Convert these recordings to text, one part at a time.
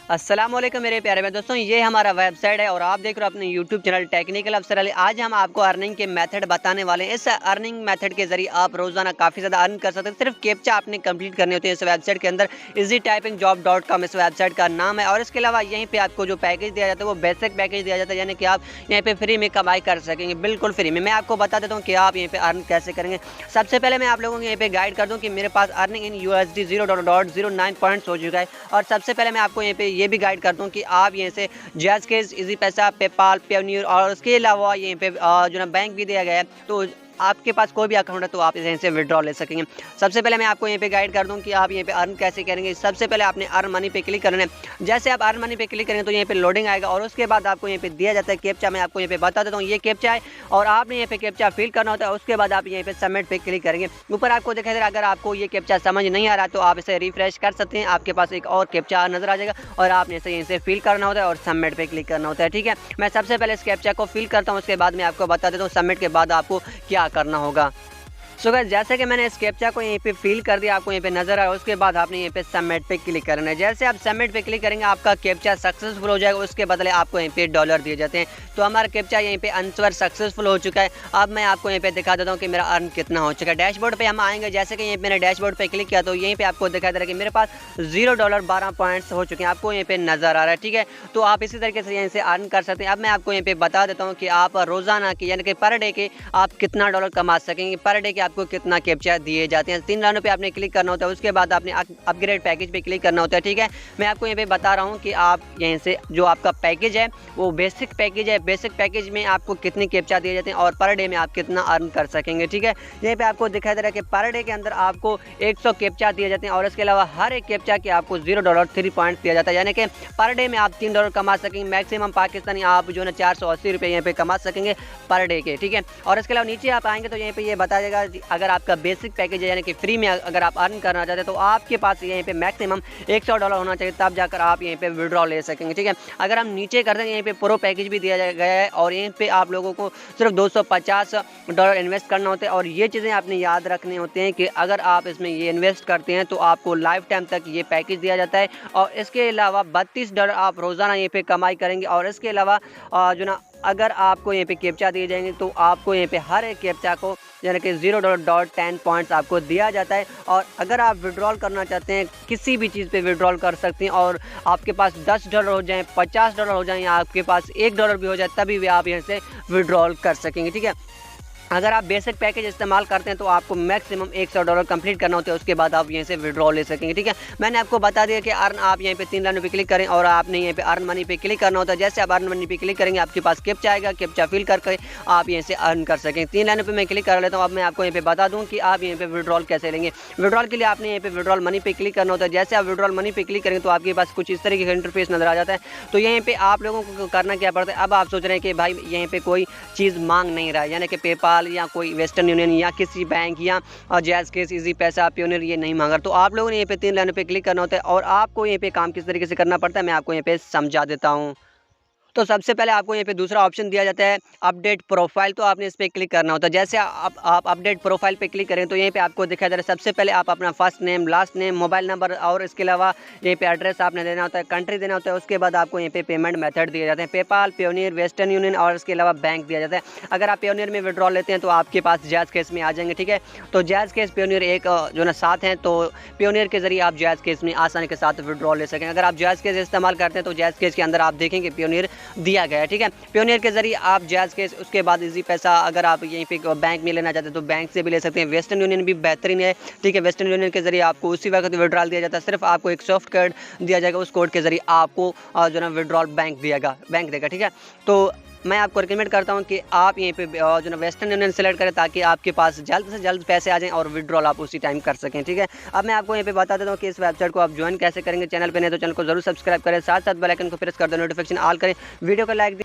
अस्सलामुअलैकुम मेरे प्यारे में दोस्तों, ये हमारा वेबसाइट है और आप देख रहे हो अपने यूट्यूब चैनल टेक्निकल अफसर अली। आज हम आपको अर्निंग के मेथड बताने वाले हैं। इस अर्निंग मेथड के जरिए आप रोजाना काफ़ी ज़्यादा अर्न कर सकते हैं। सिर्फ कैप्चा आपने कंप्लीट करने होते हैं इस वेबसाइट के अंदर। easytypingjob.com इस वेबसाइट का नाम है और इसके अलावा यहीं पर आपको जो पैकेज दिया जाता है वो बेसिक पैकेज दिया जाता है, यानी कि आप यहाँ पे फ्री में कमाई कर सकेंगे, बिल्कुल फ्री में। मैं आपको बता देता हूँ कि आप यहाँ पे अर्न कैसे करेंगे। सबसे पहले मैं आप लोगों को यहाँ पे गाइड कर दूँ कि मेरे पास अर्निंग इन USD 0.09 पॉइंट्स हो चुका है। और सबसे पहले मैं आपको यहाँ पे ये भी गाइड कर दूँ कि आप यहाँ से जैज़ केस, इजी पैसा, पेपाल, पेयोनियर और उसके अलावा यहाँ पे जो ना बैंक भी दिया गया है, तो आपके पास कोई भी अकाउंट है तो आप यहीं से विड्रॉ ले सकेंगे। सबसे पहले मैं आपको यहाँ पे गाइड कर दूं कि आप यहाँ पे अर्न कैसे करेंगे। सबसे पहले आपने अर्न मनी पे क्लिक करना है। जैसे आप अर्न मनी पे क्लिक करेंगे तो यहाँ पे लोडिंग आएगा और उसके बाद आपको यहाँ पे दिया जाता है कैप्चा। मैं आपको यहाँ पे बता देता हूँ, ये कैप्चा है और आपने यहाँ पे कैप्चा फिल करना होता है। उसके बाद आप यहाँ पे सबमिट पे क्लिक करेंगे। ऊपर आपको दिखाई दे रहा है, अगर आपको ये कैप्चा समझ नहीं आ रहा तो आप इसे रिफ्रेश कर सकते हैं। आपके पास एक और कैप्चा नजर आ जाएगा और आपने इसे यहीं से फिल करना होता है और सबमिट पे क्लिक करना होता है। ठीक है, मैं सबसे पहले इस कैप्चा को फिल करता हूँ, उसके बाद मैं आपको बता देता हूँ सबमिट के बाद आपको क्या करना होगा। सो गाइस, जैसे कि मैंने इस कैप्चा को यहीं पे फिल कर दिया, आपको यहीं पे नजर आया। उसके बाद आपने यहीं पे सबमिट पे क्लिक करना है। जैसे आप सबमिट पे क्लिक करेंगे आपका कैप्चा सक्सेसफुल हो जाएगा। उसके बदले आपको यहीं पे डॉलर दिए जाते हैं। तो हमारा कैप्चा यहीं पे आंसर सक्सेसफुल हो चुका है। अब मैं आपको यहीं पे दिखा देता हूँ कि मेरा अर्न कितना हो चुका है। डैशबोर्ड पे हम आएंगे। जैसे कि यहीं मैंने डैशबोर्ड पे क्लिक किया तो यहीं पे आपको दिखाई दे रहा है कि मेरे पास $0 पॉइंट्स हो चुके हैं। आपको यहीं पे नजर आ रहा है। ठीक है, तो आप इसी तरीके से यहीं से अर्न कर सकते हैं। अब मैं आपको यहीं पे बता देता हूँ कि आप रोजाना की यानी कि पर डे के आप कितना डॉलर कमा सकेंगे, पर डे के आपको कितना कैप्चा दिए जाते हैं। 3 लाइनों पे आपने क्लिक करना होता है। उसके बाद आपने अपग्रेड पैकेज पे क्लिक करना होता है। ठीक है, मैं आपको यहाँ पे बता रहा हूँ कि आप यहीं से जो आपका पैकेज है वो बेसिक पैकेज है। बेसिक पैकेज में आपको कितने कैप्चा दिए जाते हैं और पर डे में आप कितना अर्न कर सकेंगे। ठीक है, यहीं पे आपको दिखाई दे रहा है कि पर डे के अंदर आपको 100 कैप्चा दिए जाते हैं और इसके अलावा हर एक कैप्चा के आपको $0.3 पॉइंट दिया जाता है, यानी कि पर डे में आप $3 कमा सकेंगे। मैक्सिमम पाकिस्तानी आप जो है 480 रुपये यहाँ पे कमा सकेंगे पर डे के। ठीक है, और इसके अलावा नीचे आप आएंगे तो यहीं पे ये बताया जाएगा अगर आपका बेसिक पैकेज है यानी कि फ्री में अगर आप अर्न करना चाहते हैं तो आपके पास यहीं पे मैक्सिमम $100 होना चाहिए, तब जाकर आप यहीं पे विड्रॉ ले सकेंगे। ठीक है, अगर हम नीचे करते हैं यहीं पे प्रो पैकेज भी दिया गया है और यहीं पे आप लोगों को सिर्फ $250 इन्वेस्ट करना होता है। और ये चीज़ें आपने याद रखनी होती हैं कि अगर आप इसमें ये इन्वेस्ट करते हैं तो आपको लाइफ टाइम तक ये पैकेज दिया जाता है। और इसके अलावा $32 आप रोज़ाना यहीं पे कमाई करेंगे। और इसके अलावा जो ना अगर आपको यहाँ पे कैप्चा दिए जाएंगे तो आपको यहाँ पे हर एक कैप्चा को यानी कि $0.10 पॉइंट्स आपको दिया जाता है। और अगर आप विड्रॉल करना चाहते हैं किसी भी चीज़ पे विड्रॉल कर सकते हैं और आपके पास $10 हो जाए, $50 हो जाए या आपके पास $1 भी हो जाए तभी भी आप यहाँ से विड्रॉल कर सकेंगे। ठीक है, अगर आप बेसिक पैकेज इस्तेमाल करते हैं तो आपको मैक्सिमम $100 कंप्लीट करना होता है, उसके बाद आप यहीं से विड्रॉ ले सकेंगे। ठीक है, मैंने आपको बता दिया कि अर्न आप यहीं पे 3 लाइनों पे क्लिक करें और आपने यहीं पे अर्न मनी पे क्लिक करना होता है। जैसे आप अर्न मनी पे क्लिक करेंगे आपके पास कैप्चा आएगा, कैप्चा फिल करके आप यहीं से अर्न कर सकेंगे। 3 लाइनों पर मैं क्लिक कर लेता हूँ। अब मैं आपको यहीं पर बता दूँ कि आप यहीं पर विड्रॉल कैसे लेंगे। विड्रॉल के लिए आपने यहीं पर विड्रॉल मनी पे क्लिक करना होता है। जैसे आप विड्रॉल मनी पे क्लिक करेंगे तो आपके पास कुछ इस तरीके का इंटरफेस नजर आ जाता है। तो यहीं पर आप लोगों को करना क्या पड़ता है, अब आप सोच रहे हैं कि भाई यहीं पर कोई चीज़ मांग नहीं रहा है, यानी कि पेपाल या कोई वेस्टर्न यूनियन या किसी बैंक या जैज़ केस, इजी पैसा, पेयोनियर ये नहीं मांगा, तो आप लोगों ने यहाँ पे 3 लाइनों पे क्लिक करना होता है। और आपको यहाँ पे काम किस तरीके से करना पड़ता है मैं आपको यहाँ पे समझा देता हूँ। तो सबसे पहले आपको यहाँ पे दूसरा ऑप्शन दिया जाता है अपडेट प्रोफाइल, तो आपने इस पर क्लिक करना होता है। जैसे आप अपडेट प्रोफाइल पे क्लिक करें तो यहीं पे आपको दिखाई दे रहा है सबसे पहले आप अपना first name, last name, mobile number और इसके अलावा यहीं पे एड्रेस आपने देना होता है, कंट्री देना होता है। उसके बाद आपको यहीं पे पेमेंट मेथड दिए जाते हैं, पेपाल, पेयोनियर, वेस्टर्न यूनियन और इसके अलावा बैंक दिया जाता है। अगर आप पेयोनियर में विड्रॉल लेते हैं तो आपके पास जैज़ केस में आ जाएंगे। ठीक है, तो जैज़ केस, पेयोनियर एक जो ना साथ हैं, तो पेयोनियर के जरिए आप जैज़ केस में आसानी के साथ विड्रॉल ले सकें। अगर आप जैज़ केस इस्तेमाल करते हैं तो जैज़ केस के अंदर आप देखेंगे पेयोनियर दिया गया है। ठीक है, पेयोनियर के जरिए आप जैज़ केस, उसके बाद इजी पैसा, अगर आप यहीं पे बैंक में लेना चाहते हैं तो बैंक से भी ले सकते हैं। वेस्टर्न यूनियन भी बेहतरीन है। ठीक है, वेस्टर्न यूनियन के जरिए आपको उसी वक्त विड्रॉल दिया जाता है, सिर्फ आपको एक सॉफ्ट कोड दिया जाएगा, उस कोड के जरिए आपको जो ना विड्रॉल बैंक देगा। ठीक है, तो मैं आपको रिकमेंड करता हूं कि आप यहीं पे जो ना वेस्टर्न यूनियन सेलेक्ट करें ताकि आपके पास जल्द से जल्द पैसे आ जाएं और विड्रॉल आप उसी टाइम कर सकें। ठीक है, अब मैं आपको यहीं पे बता देता हूं कि इस वेबसाइट को आप ज्वाइन कैसे करेंगे। चैनल पे नहीं तो चैनल को जरूर सब्सक्राइब करें, साथ साथ बेल आइकन को प्रेस कर दो, नोटिफिकेशन ऑल करें, वीडियो को लाइक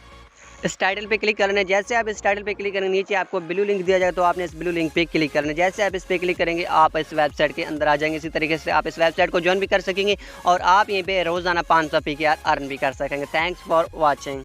इस टाइटल पे क्लिक करना है। जैसे आप इस टाइटल पे क्लिक करेंगे नीचे आपको ब्लू लिंक दिया जाएगा, तो आपने इस ब्लू लिंक पे क्लिक करना है। जैसे आप इस पे क्लिक करेंगे आप इस वेबसाइट के अंदर आ जाएंगे। इसी तरीके से आप इस वेबसाइट को ज्वाइन भी कर सकेंगे और आप यहीं पे रोज़ाना 500 PKR अर्न भी कर सकेंगे। Thanks for watching.